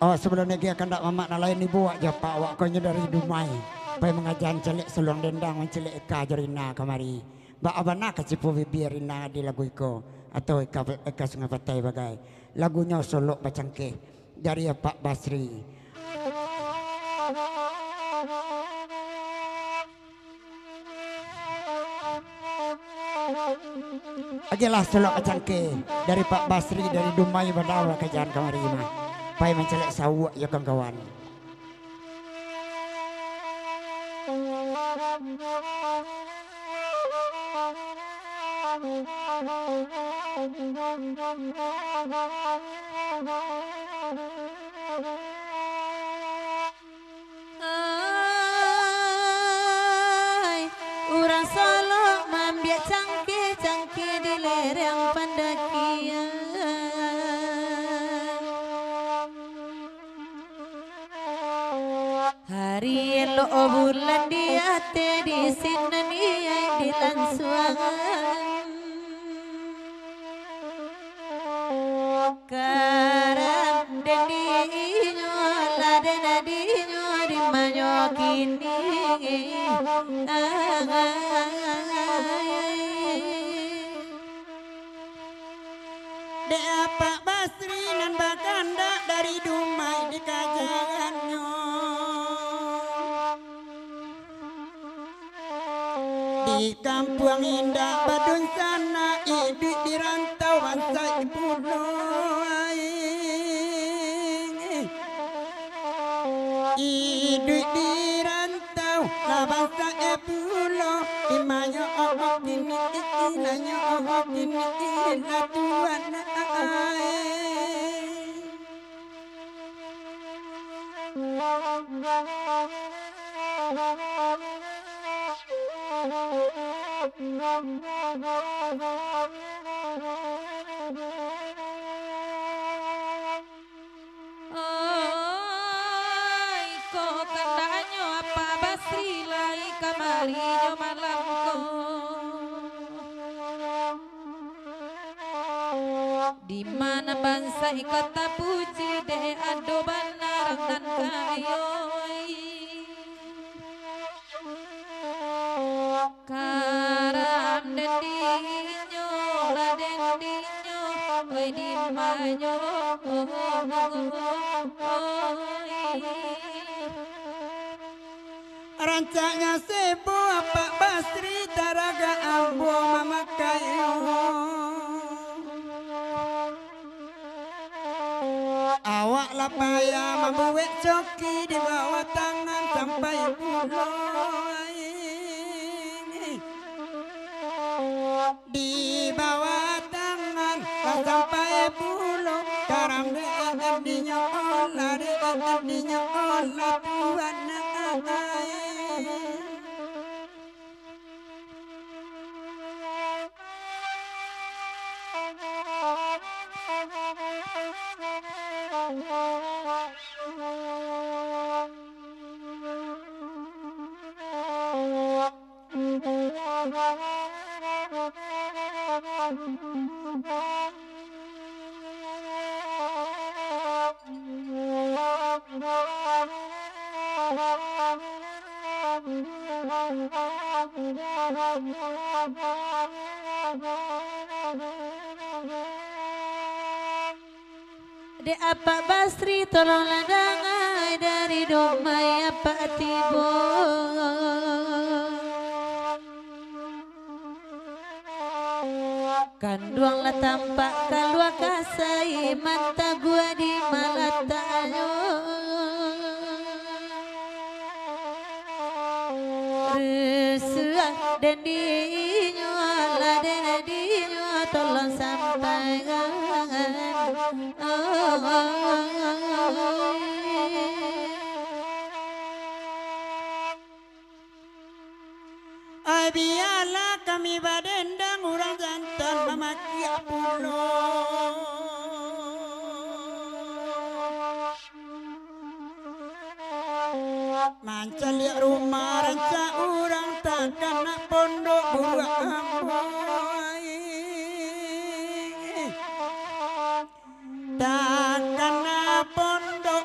Oh sebelumnya dia akan tak mamak nalain ibu aja pak waktunya dari Dumai. Pai mengajar celik seluang dendang mencelik eka jarina kamari. Ba abana kecipu bibirina di lagu iko atau eka sungai patai bagai. Lagunya Solok Bacangke dari Pak Basri. Ajalah Solok Bacangke dari Pak Basri dari Dumai Badawa ke jalan kamari mah. Pai mencelek sawak ya kawan-kawan. Urang Solo mambiak cangke di lereng Pandakian. Hari elo bulan di ate di sinani di lansuangan. Karam dendiño la denadiño di manyokini. De Pak Basri nan Bakanda dari Dumai di kajangannya. Di kampung indah Badun sana ibu di rantau bangsa ibu ibu di rantau la bangsa ibu imanyo ini inanyo ini la tuan Oi, kok kandanyo apa Basri lai kamarinya malamku. Di mana bangsa kota puji de ado banarang dan kayoi. Karam dendiño la dendiño oi di manyo. Rancaknya sebo Pak Basri taraga ambo mamakayo. Awak lapaya membuat coki di bawah tangan sampai mulai. Di bawah tangan sampai bulu karam dinya olah dinya olah tuan De apa Basri tolonglah dangai dari Dumai apa tibo. Kanduanglah tampak kalua kasai mata gua di malatanyo. Resuah dan dinyo ala dan dinyo tolong sampaikan. Biarlah kami badendang urang jantan memaki apulo. Mancalik rumah ranca urang takkan nak pondok buah amboy. Takkan nak pondok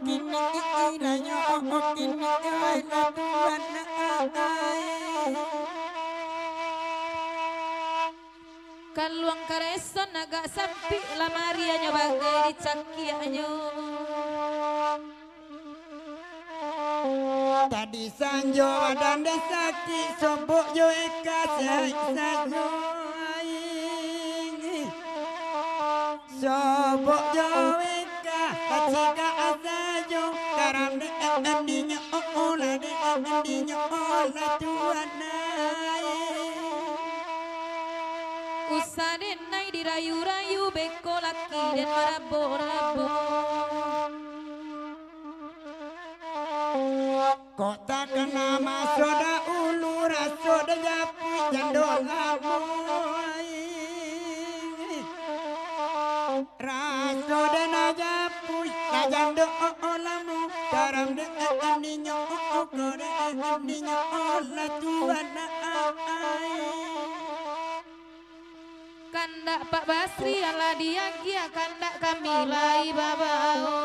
kini ilanyo kini wala tuan Kaluang kareson agak sampi lamarianya bagai dicakianyo tadi sanjo dan desaki sobok jo eka sajo sobok jo eka kacika asajo karam de andinya ola de andinya ola tuana usaden nai dirayu-rayu beko laki dan marabo-rabo kota kena masoda ulu rasoda japi jandol amoy rasoda na japi na jando olamu karam de andinya okore andinya ola tuana kandak Pak Basri ala diagia kandak kami lai babao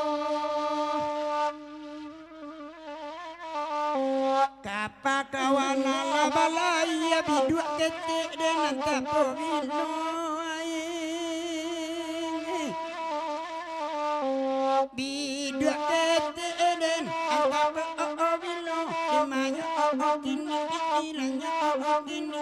kapa kawana la balaya bidua ketik dengan tapo binoi bidua ketik den tapo bilo dimanya kini ilanya kini